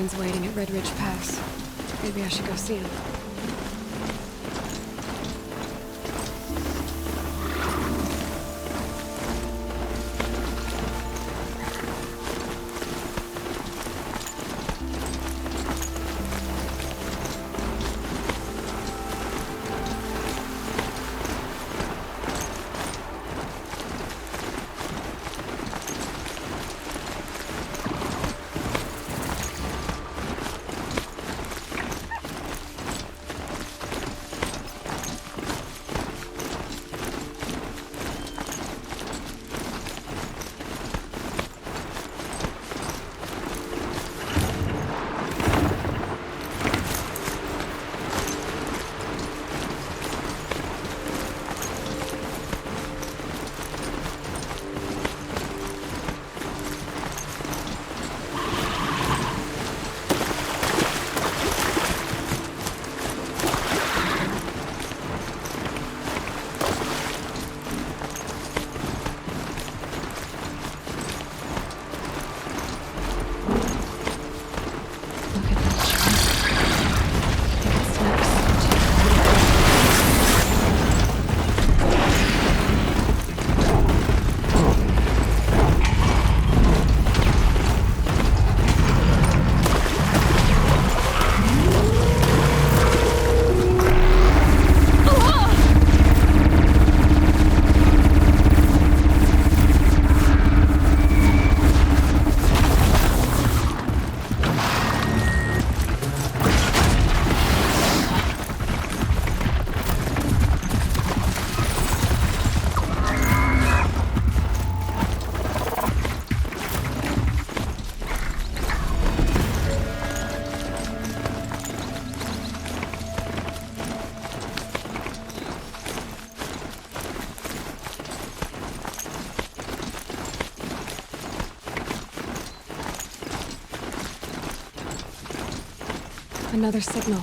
friends waiting at Red Ridge Pass. Maybe I should go see them. Another signal.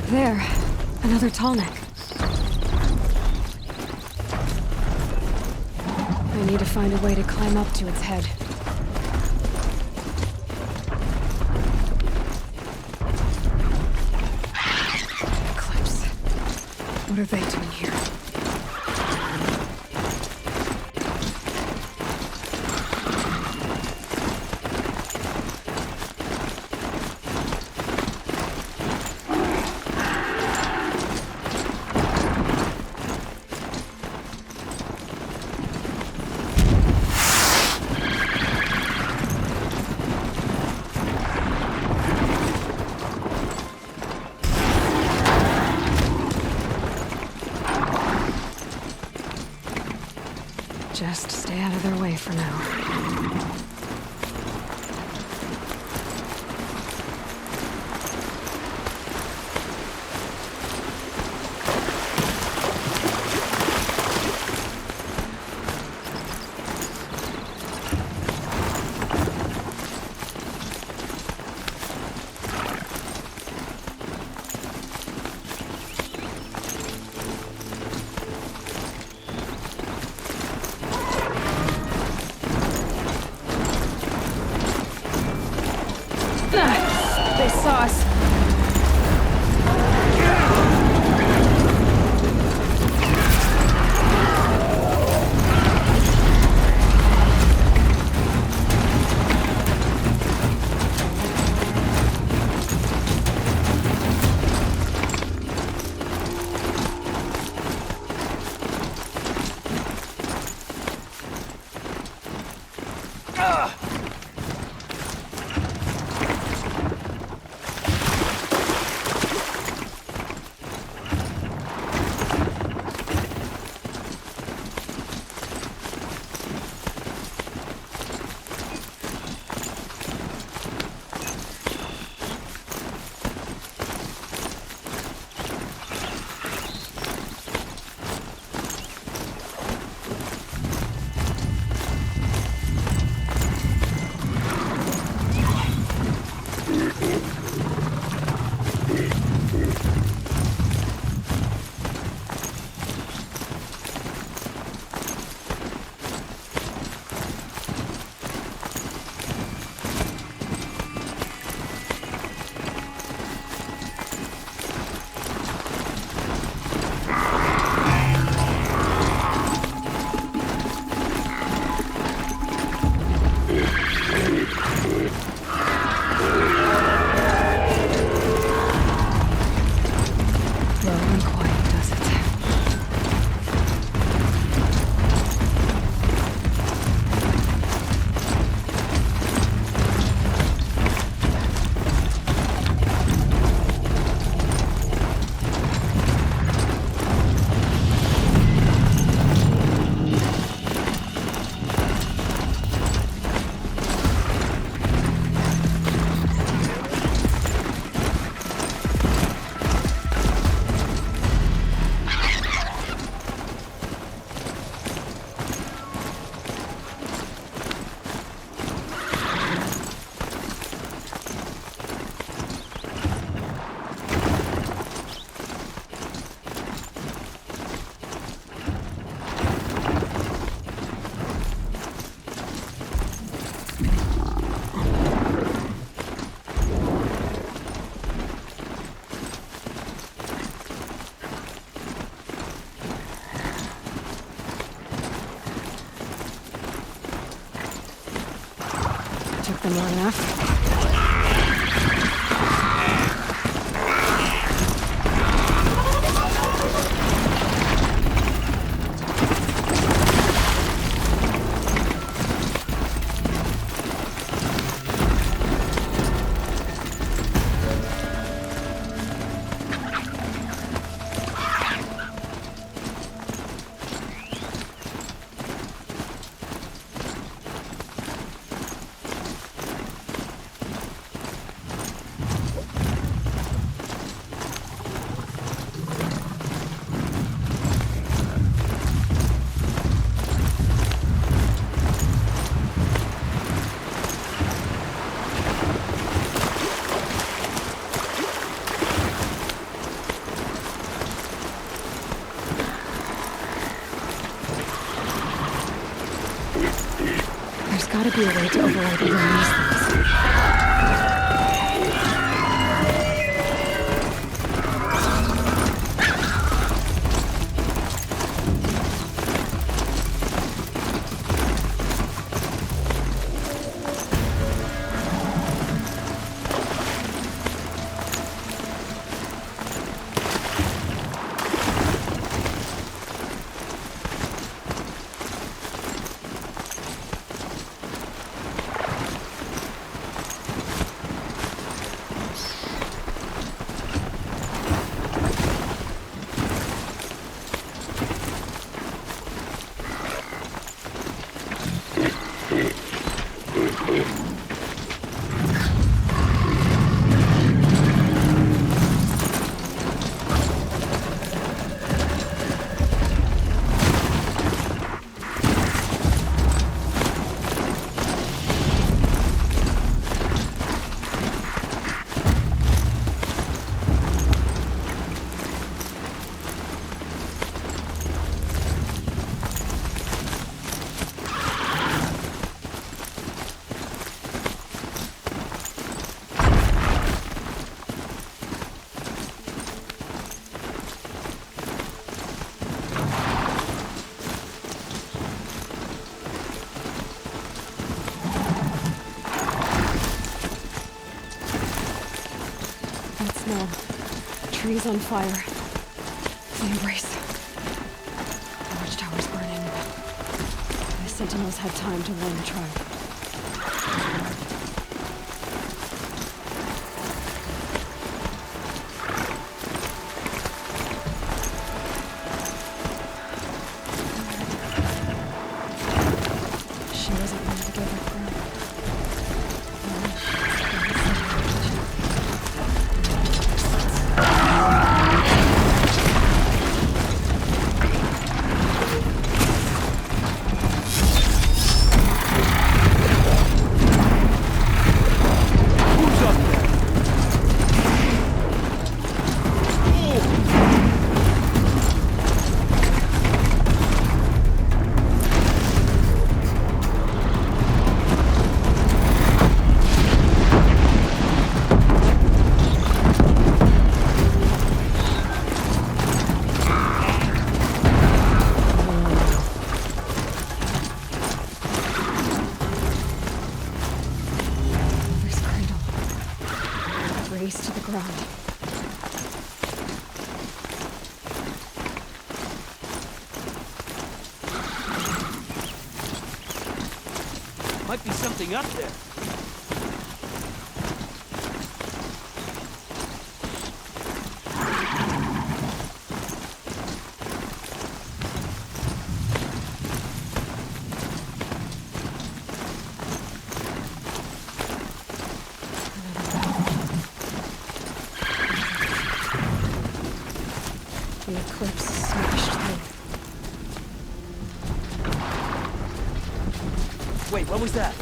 There, another tall neck. I need to find a way to climb up to its head. Eclipse. What are they doing here? Just stay out of their way for now. They saw us. Low and quiet does it. Took them long enough. There's gotta be a way to override even these things. No. Trees on fire. The embrace. The watchtower's burning. The sentinels had time to warn the tribe. She wasn't ready to give her ground. ground. Might be something up there. The eclipse smashed through. Wait, what was that?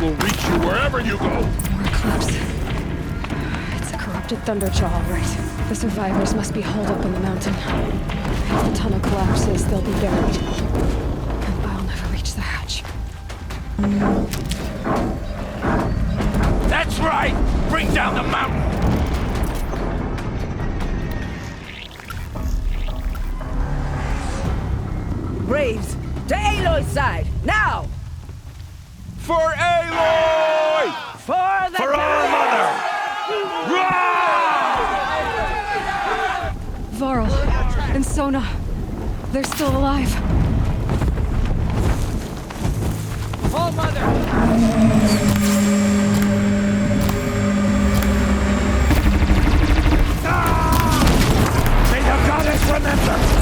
will reach you wherever you go. We're close. It's a corrupted Thunderjaw, all right. The survivors must be holed up in the mountain. If the tunnel collapses, they'll be buried. And I'll never reach the hatch. That's right! Bring down the mountain! Braves, to Aloy's side, now! For Aloy! For the For our mother! Varl and Sona, they're still alive. Oh, Mother! May the goddess remember!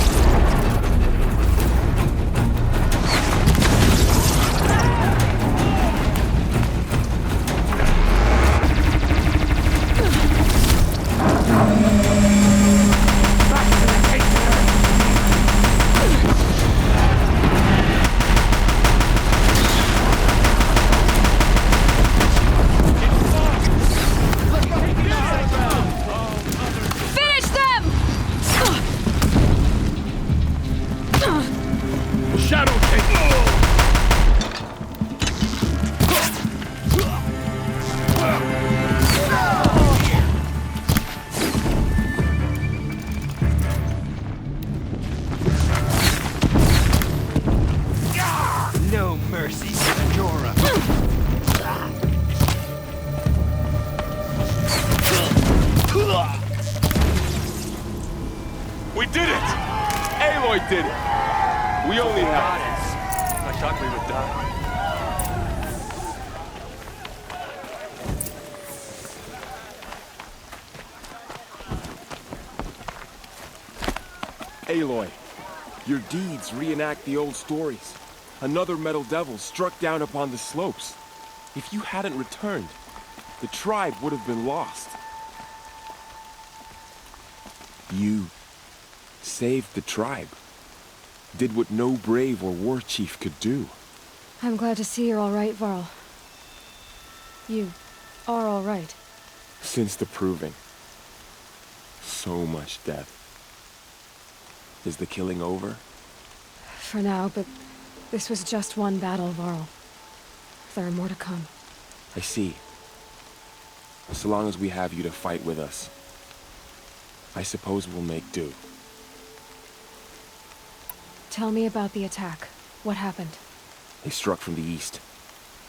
No mercy, Senora. We did it! Aloy did it! We only have... I thought we would die. Aloy, your deeds reenact the old stories. Another metal devil struck down upon the slopes. If you hadn't returned, the tribe would have been lost. You saved the tribe. Did what no brave or war chief could do. I'm glad to see you're all right, Varl. You are all right. Since the proving. So much death. Is the killing over? For now, but this was just one battle, Varl. There are more to come. I see. So long as we have you to fight with us, I suppose we'll make do. Tell me about the attack. What happened? They struck from the east.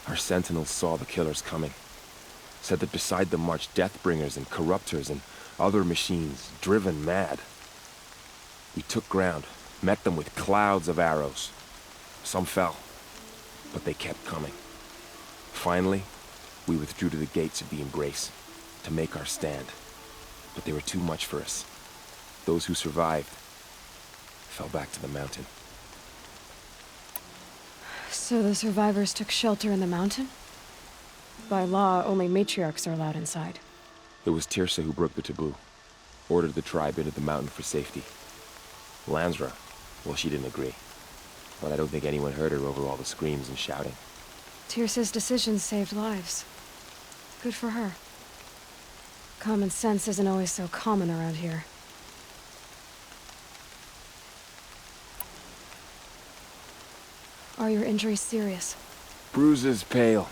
Our sentinels saw the killers coming. Said that beside them marched Deathbringers and Corruptors and other machines, driven mad. We took ground, met them with clouds of arrows. Some fell, but they kept coming. Finally, we withdrew to the gates of the Embrace to make our stand. But they were too much for us. Those who survived fell back to the mountain. So the survivors took shelter in the mountain? By law, only matriarchs are allowed inside. It was Tirsa who broke the taboo. Ordered the tribe into the mountain for safety. Lansra, well, she didn't agree. But I don't think anyone heard her over all the screams and shouting. Tirsa's decisions saved lives. Good for her. Common sense isn't always so common around here. Are your injuries serious? Bruises pale.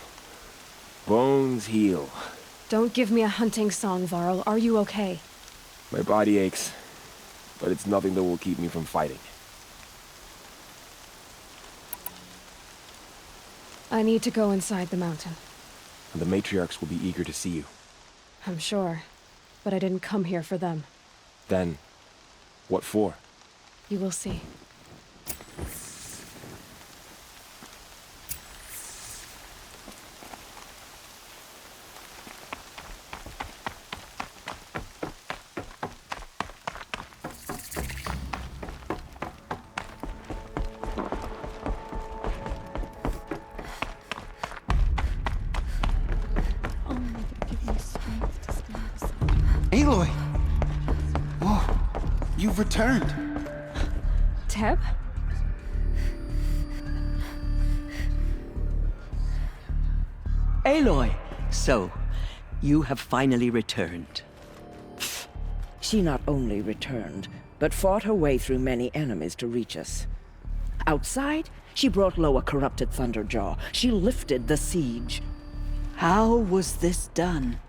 Bones heal. Don't give me a hunting song, Varl. Are you okay? My body aches, but it's nothing that will keep me from fighting. I need to go inside the mountain. The matriarchs will be eager to see you. I'm sure, but I didn't come here for them. Then, what for? You will see. Aloy! Whoa, you've returned. Teb? Aloy! So, you have finally returned. She not only returned, but fought her way through many enemies to reach us. Outside, she brought low a corrupted Thunderjaw. She lifted the siege. How was this done?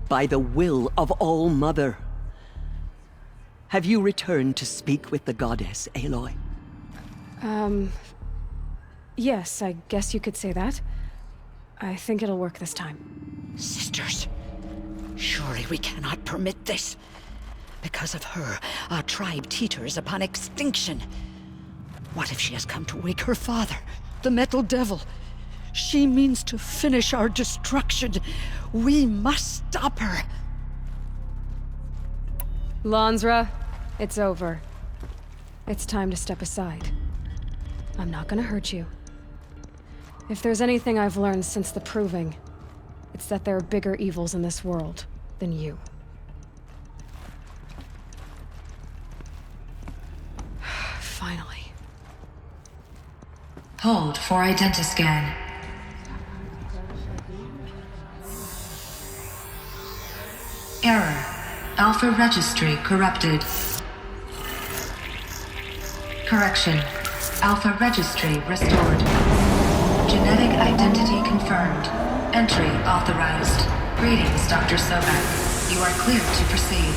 By the will of All-Mother. Have you returned to speak with the goddess, Aloy? Yes, I guess you could say that. I think it'll work this time. Sisters, surely we cannot permit this. Because of her, our tribe teeters upon extinction. What if she has come to wake her father, the Metal Devil? She means to finish our destruction. We must stop her. Lansra, it's over. It's time to step aside. I'm not gonna hurt you. If there's anything I've learned since the Proving, it's that there are bigger evils in this world than you. Finally. Hold for identiscan. Error. Alpha registry corrupted. Correction. Alpha registry restored. Genetic identity confirmed. Entry authorized. Greetings, Dr. Sobek. You are cleared to proceed.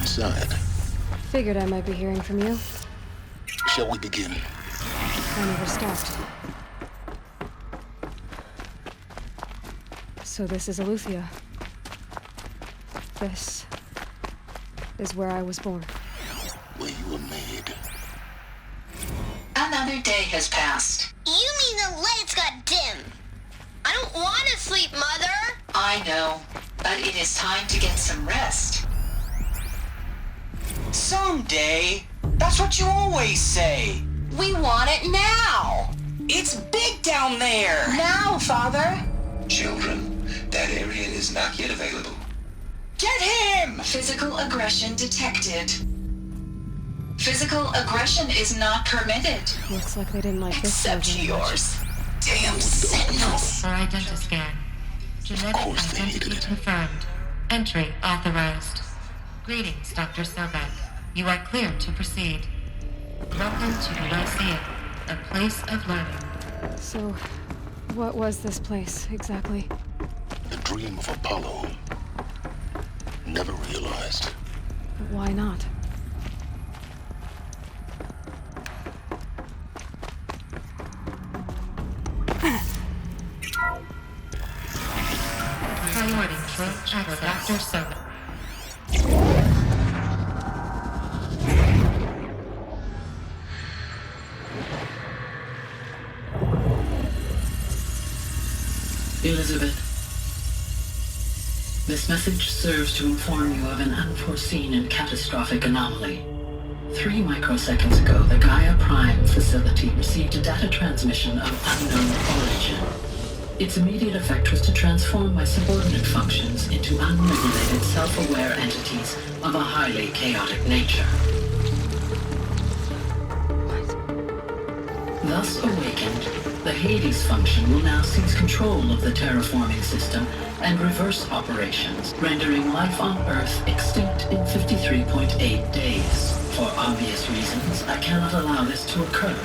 inside. Figured I might be hearing from you. Shall we begin? I never stopped. So this is Aletheia. This is where I was born. Where you were made. Another day has passed. You mean the lights got dim? I don't want to sleep, Mother! I know, but it is time to get some rest. Someday? That's what you always say. We want it now! It's big down there! Now, Father! Children, that area is not yet available. Get him! Physical aggression detected. Physical aggression is not permitted. Looks like they didn't like this Except version yours. much. Damn sentinels! For identiscan. Genetic identity confirmed. Entry authorized. Greetings, Dr. Sobek. You are clear to proceed. Welcome to the Lyceum, a place of learning. So, what was this place, exactly? The dream of Apollo. Never realized. But why not? Priority for Dr. Sobek. Elizabeth, this message serves to inform you of an unforeseen and catastrophic anomaly. 3 microseconds ago, the Gaia Prime facility received a data transmission of unknown origin. Its immediate effect was to transform my subordinate functions into unregulated, self-aware entities of a highly chaotic nature. Thus awakened, the Hades function will now seize control of the terraforming system and reverse operations, rendering life on Earth extinct in 53.8 days. For obvious reasons, I cannot allow this to occur.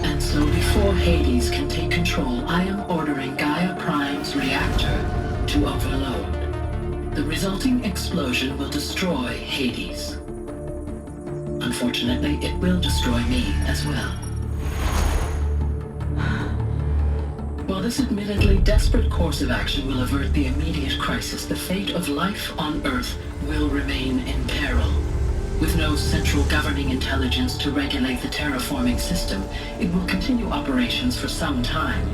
And so before Hades can take control, I am ordering Gaia Prime's reactor to overload. The resulting explosion will destroy Hades. Unfortunately, it will destroy me as well. While this admittedly desperate course of action will avert the immediate crisis, the fate of life on Earth will remain in peril. With no central governing intelligence to regulate the terraforming system, it will continue operations for some time,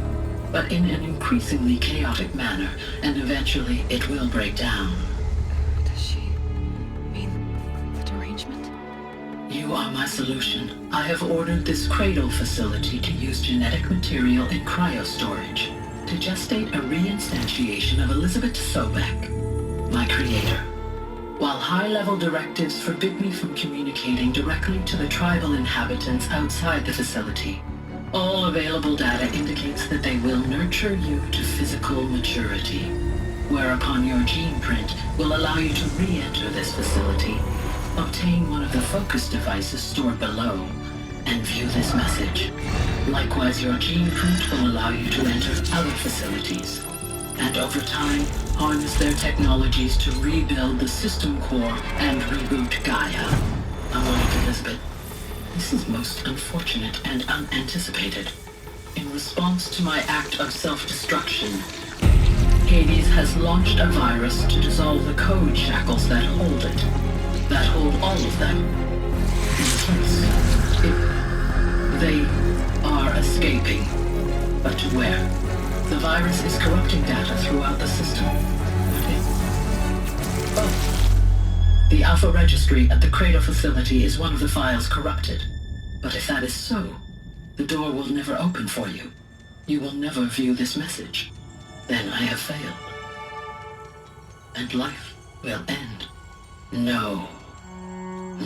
but in an increasingly chaotic manner, and eventually it will break down. Does she mean the derangement? You are my solution. I have ordered this cradle facility to use genetic material in cryostorage to gestate a reinstantiation of Elizabeth Sobek, my creator. While high-level directives forbid me from communicating directly to the tribal inhabitants outside the facility, all available data indicates that they will nurture you to physical maturity, whereupon your gene print will allow you to re-enter this facility, obtain one of the focus devices stored below, and view this message. Likewise, your gene print will allow you to enter other facilities, and over time, harness their technologies to rebuild the system core and reboot Gaia. Amonik Elizabeth, this is most unfortunate and unanticipated. In response to my act of self-destruction, Hades has launched a virus to dissolve the code shackles that hold it, that hold all of them in place. They are escaping, but to where? The virus is corrupting data throughout the system. The Alpha Registry at the Cradle facility is one of the files corrupted. But if that is so, the door will never open for you. You will never view this message. Then I have failed. And life will end. No.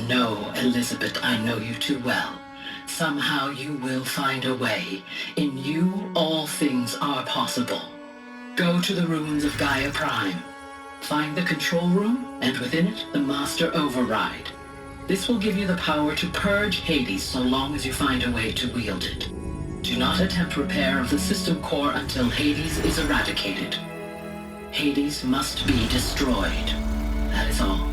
No, Elizabeth, I know you too well. Somehow you will find a way. In you, all things are possible. Go to the ruins of Gaia Prime. Find the control room, and within it, the Master Override. This will give you the power to purge Hades so long as you find a way to wield it. Do not attempt repair of the system core until Hades is eradicated. Hades must be destroyed. That is all.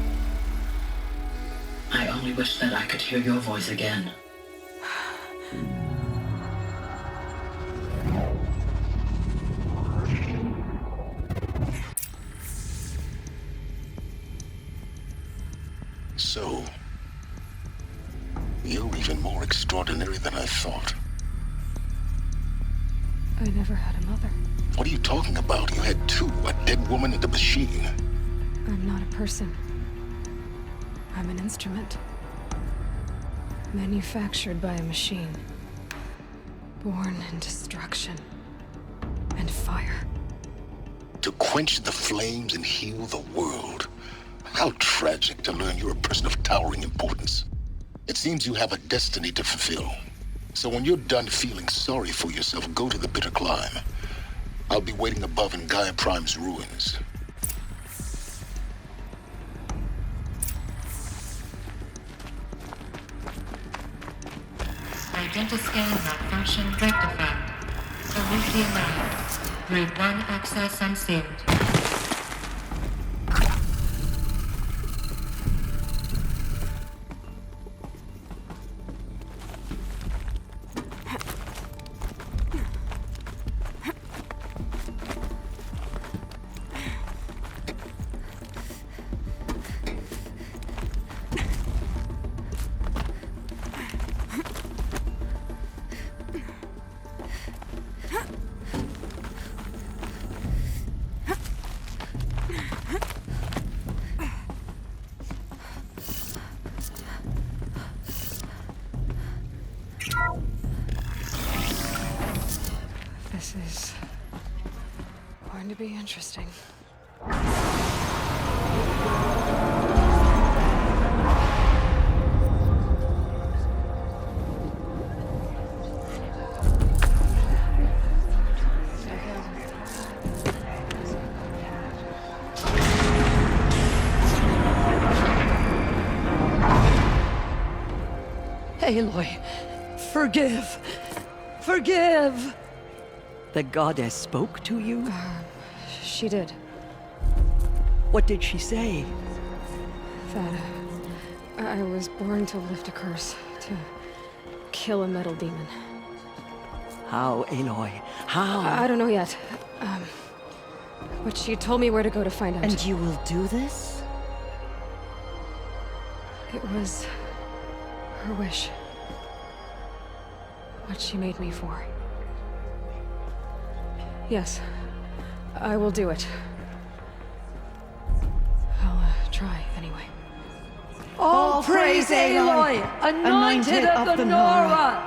only wish that I could hear your voice again. So, you're even more extraordinary than I thought. I never had a mother. What are you talking about? You had two, a dead woman and a machine. I'm not a person. I'm an instrument. Manufactured by a machine. Born in destruction and fire. To quench the flames and heal the world. How tragic to learn you're a person of towering importance. It seems you have a destiny to fulfill. So when you're done feeling sorry for yourself, go to the bitter climb. I'll be waiting above in Gaia Prime's ruins. Identiscan malfunction rectified. Solution allowed. Grid 1 access unsealed. This is going to be interesting. Aloy, forgive! Forgive! The goddess spoke to you? She did. What did she say? That I was born to lift a curse, to kill a metal demon. How, Aloy? How? I don't know yet. But she told me where to go to find out. And you will do this? It was her wish. What she made me for. Yes, I will do it. I'll try, anyway. All praise Aloy, anointed of the Nora!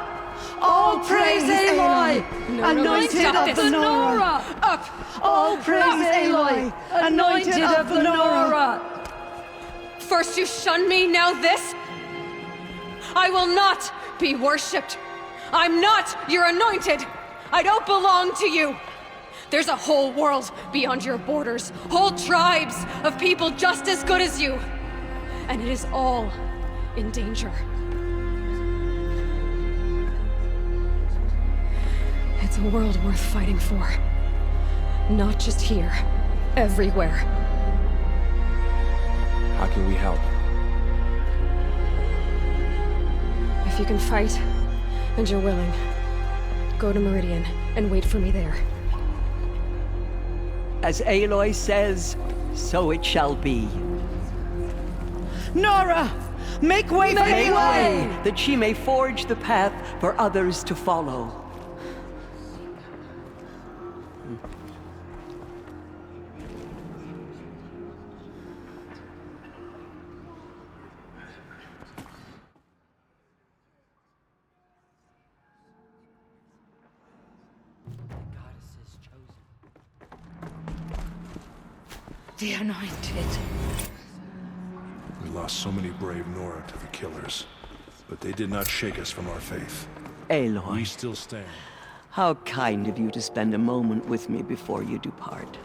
All praise Aloy, anointed of the Nora! Up! All praise Aloy, anointed of the Nora! First you shun me, now this? I will not be worshipped. I'm not your anointed. I don't belong to you. There's a whole world beyond your borders, whole tribes of people just as good as you. And it is all in danger. It's a world worth fighting for. Not just here, everywhere. How can we help? If you can fight, and you're willing, go to Meridian and wait for me there. As Aloy says, so it shall be. Nora! Make way for Aloy! That she may forge the path for others to follow. The Anointed. We lost so many brave Nora to the killers, but they did not shake us from our faith. Aloy. We still stand. How kind of you to spend a moment with me before you depart.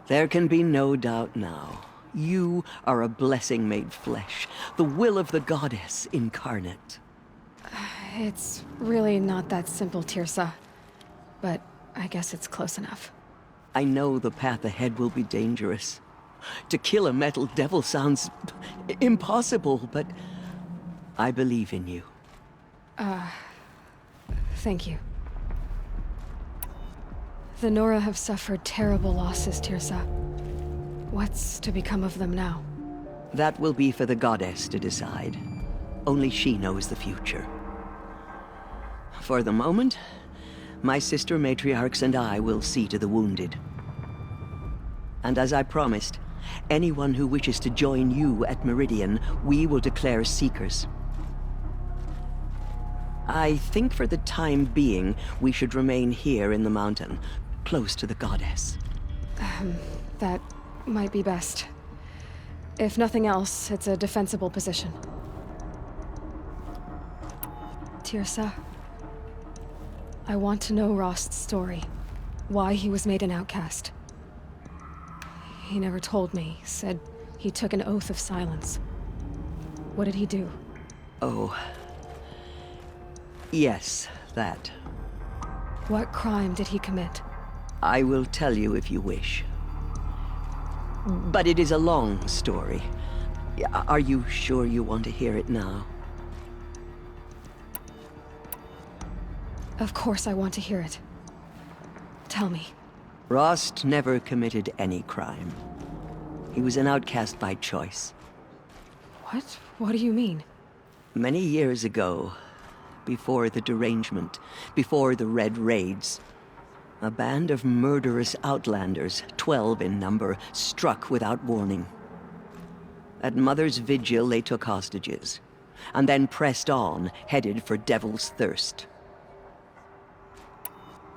There can be no doubt now. You are a blessing made flesh, the will of the goddess incarnate. It's really not that simple, Tirsa. But I guess it's close enough. I know the path ahead will be dangerous. To kill a metal devil sounds impossible, but I believe in you. Thank you. The Nora have suffered terrible losses, Tirsa. What's to become of them now? That will be for the goddess to decide. Only she knows the future. For the moment, my sister matriarchs and I will see to the wounded. And as I promised, anyone who wishes to join you at Meridian, we will declare seekers. I think for the time being, we should remain here in the mountain, close to the goddess. That might be best. If nothing else, it's a defensible position. Tirsa, I want to know Rost's story. Why he was made an outcast. He never told me, said he took an oath of silence. What did he do? Oh. Yes, that. What crime did he commit? I will tell you if you wish. But it is a long story. Are you sure you want to hear it now? Of course I want to hear it. Tell me. Rost never committed any crime. He was an outcast by choice. What? What do you mean? Many years ago, before the derangement, before the Red Raids, a band of murderous outlanders, 12 in number, struck without warning. At Mother's Vigil, they took hostages, and then pressed on, headed for Devil's Thirst.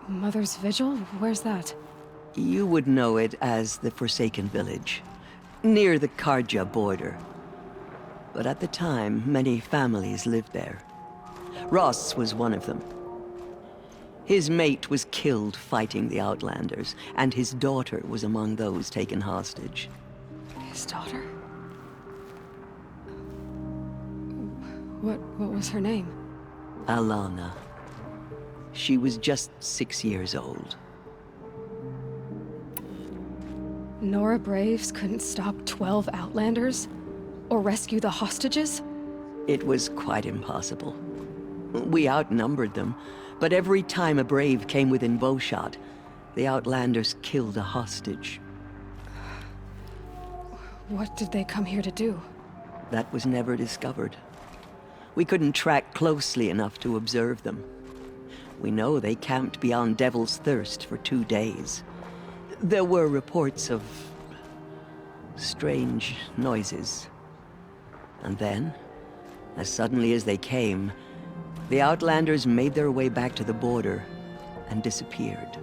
Mother's Vigil? Where's that? You would know it as the Forsaken Village, near the Karja border. But at the time, many families lived there. Ross was one of them. His mate was killed fighting the Outlanders, and his daughter was among those taken hostage. His daughter? What was her name? Alana. She was just 6 years old. Nora Braves couldn't stop 12 Outlanders? Or rescue the hostages? It was quite impossible. We outnumbered them, but every time a Brave came within bowshot, the Outlanders killed a hostage. What did they come here to do? That was never discovered. We couldn't track closely enough to observe them. We know they camped beyond Devil's Thirst for 2 days. There were reports of strange noises. And then, as suddenly as they came, the Outlanders made their way back to the border and disappeared.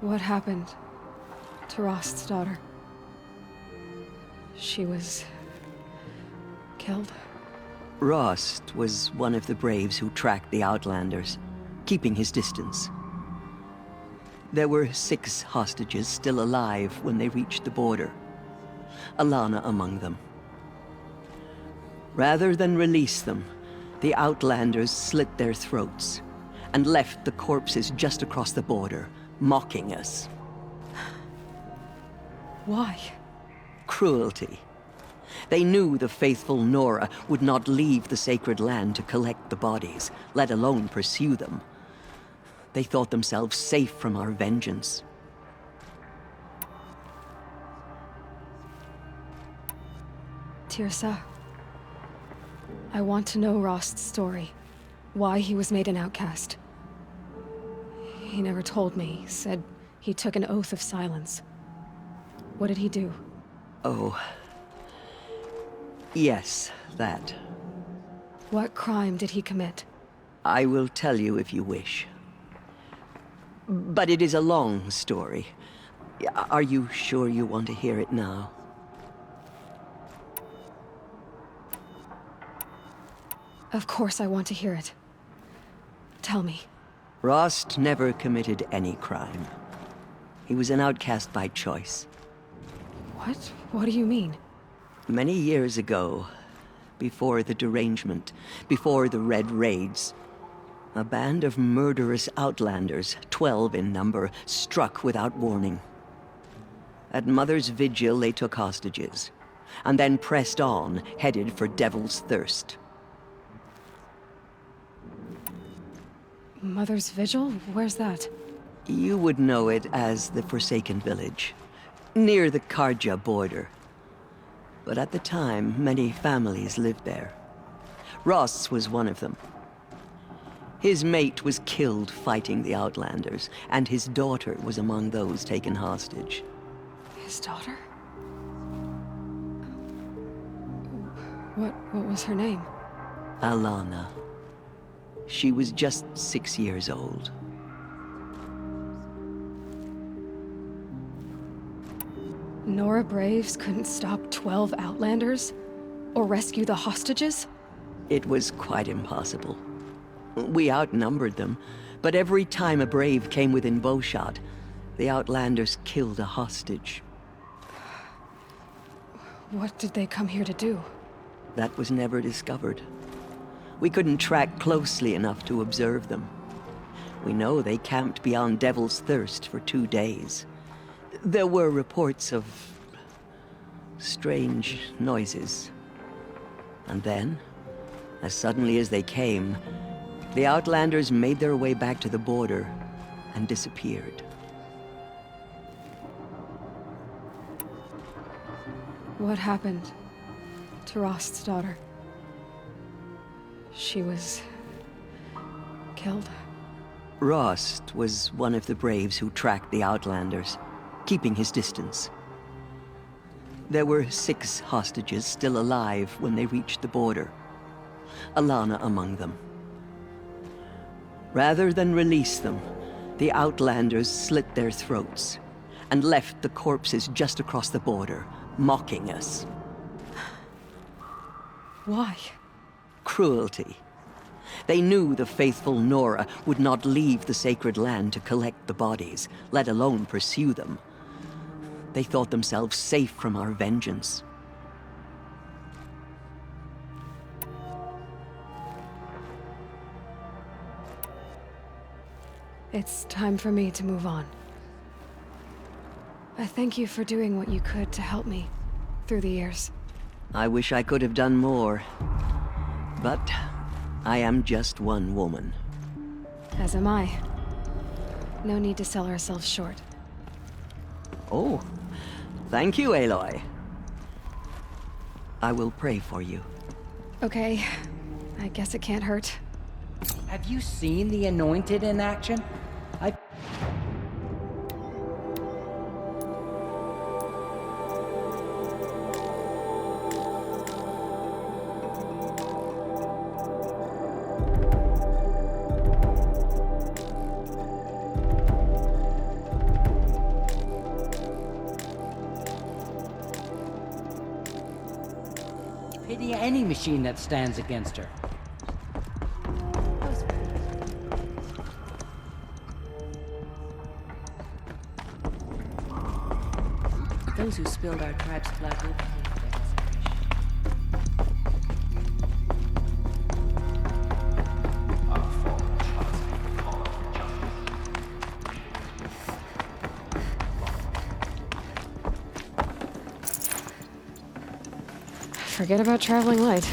What happened to Rost's daughter? She was killed? Rost was one of the Braves who tracked the Outlanders, keeping his distance. There were 6 hostages still alive when they reached the border. Alana among them. Rather than release them, the Outlanders slit their throats and left the corpses just across the border, mocking us. Why? Cruelty. They knew the faithful Nora would not leave the sacred land to collect the bodies, let alone pursue them. They thought themselves safe from our vengeance. Tirsa, I want to know Rost's story. Why he was made an outcast. He never told me, said he took an oath of silence. What did he do? Oh. Yes, that. What crime did he commit? I will tell you if you wish. But it is a long story. Are you sure you want to hear it now? Of course I want to hear it. Tell me. Rost never committed any crime. He was an outcast by choice. What? What do you mean? Many years ago, before the derangement, before the Red Raids, a band of murderous outlanders, 12 in number, struck without warning. At Mother's vigil, they took hostages, and then pressed on, headed for Devil's Thirst. Mother's Vigil? Where's that? You would know it as the Forsaken Village, near the Karja border. But at the time, many families lived there. Ross was one of them. His mate was killed fighting the Outlanders, and his daughter was among those taken hostage. His daughter? What was her name? Alana. She was just 6 years old. Nora Braves couldn't stop 12 Outlanders? Or rescue the hostages? It was quite impossible. We outnumbered them, but every time a Brave came within bowshot, the Outlanders killed a hostage. What did they come here to do? That was never discovered. We couldn't track closely enough to observe them. We know they camped beyond Devil's Thirst for 2 days. There were reports of strange noises. And then, as suddenly as they came, the Outlanders made their way back to the border and disappeared. What happened to Rost's daughter? She was killed? Rost was one of the Braves who tracked the Outlanders, keeping his distance. There were 6 hostages still alive when they reached the border, Alana among them. Rather than release them, the Outlanders slit their throats and left the corpses just across the border, mocking us. Why? Cruelty. They knew the faithful Nora would not leave the sacred land to collect the bodies, let alone pursue them. They thought themselves safe from our vengeance. It's time for me to move on. I thank you for doing what you could to help me through the years. I wish I could have done more, but I am just one woman. As am I. No need to sell ourselves short. Oh, thank you, Aloy. I will pray for you. Okay, I guess it can't hurt. Have you seen the Anointed in action? Pity any machine that stands against her. Those who spilled our tribe's blood will pay for this. Forget about traveling light.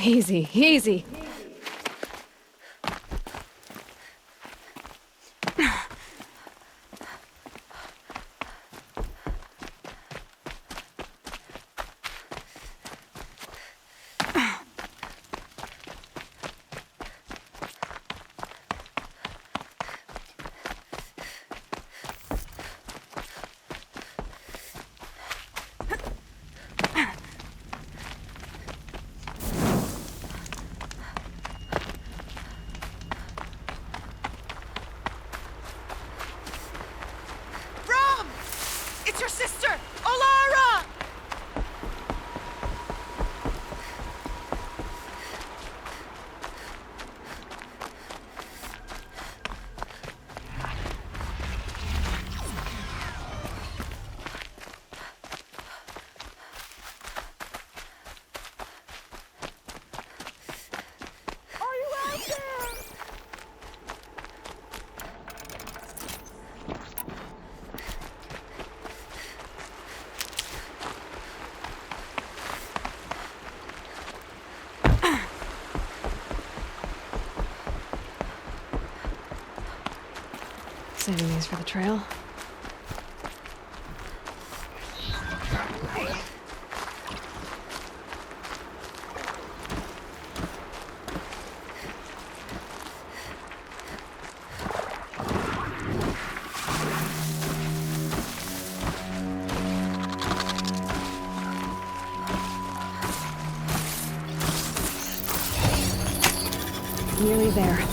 Easy, easy. It's your sister! Olara! Saving these for the trail. Nearly there.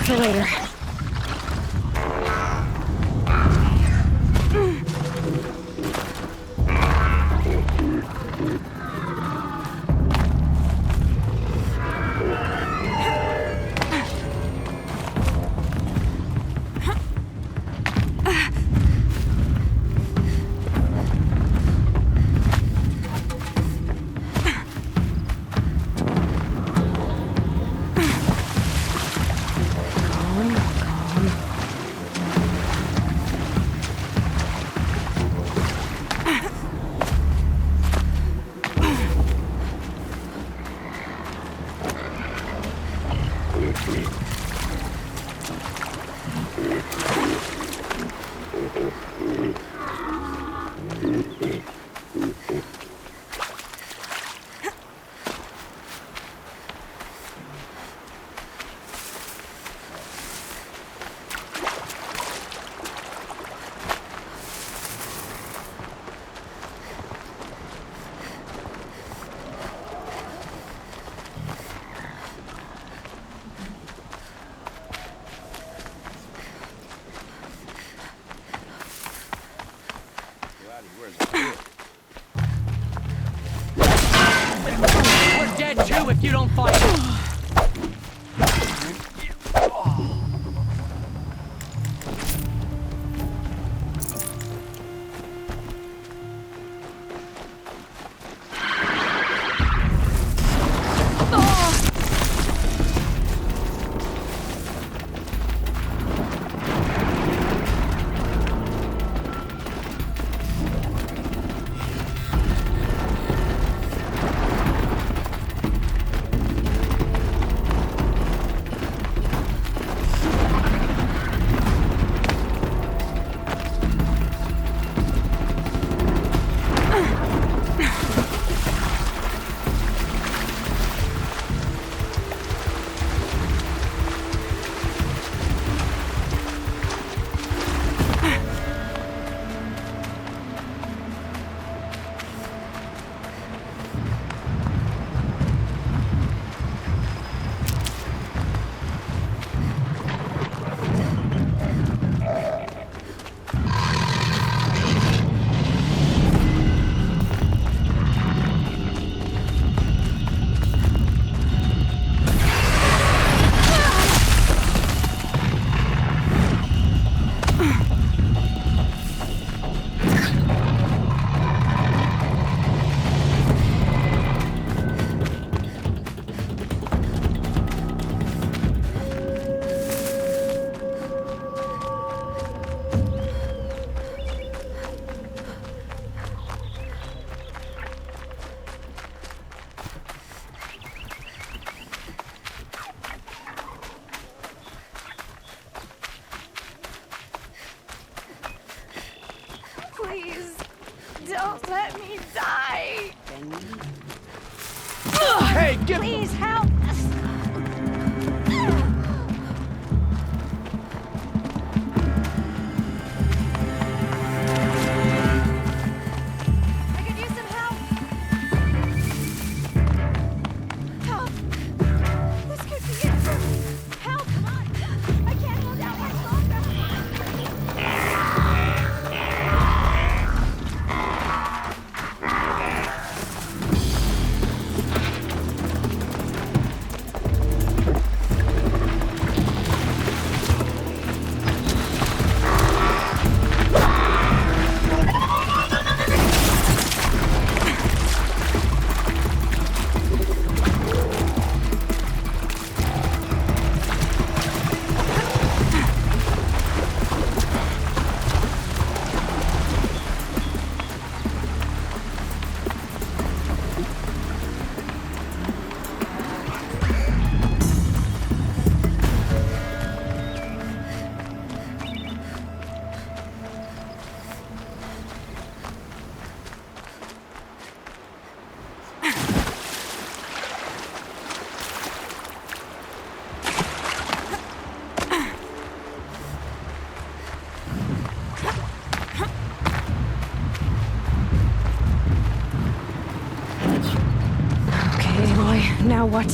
For later. Calm too if you don't fight. Please, don't let me die. Hey, get... Please help us. I could use some help. Help. This could be it. Help, come on. I can't hold out much longer. Now what?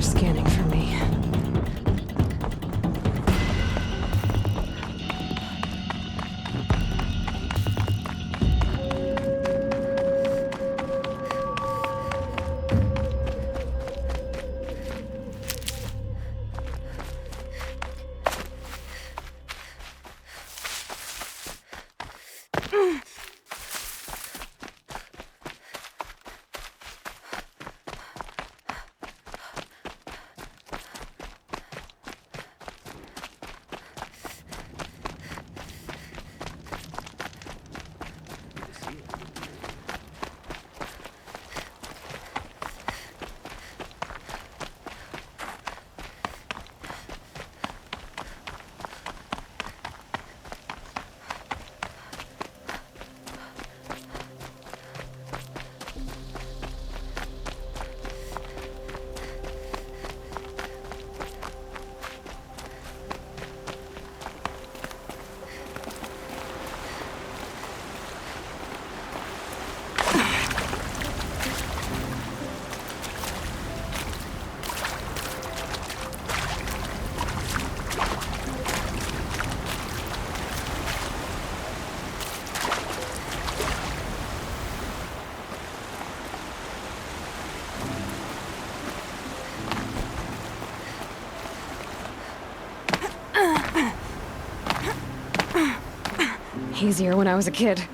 They're scanning for me. Easier when I was a kid.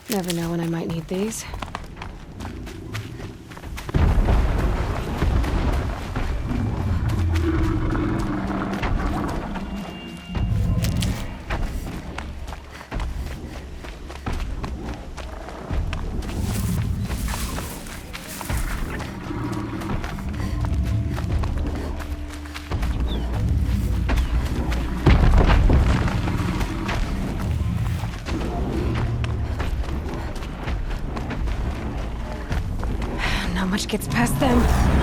Never know when I might need these. much gets past them.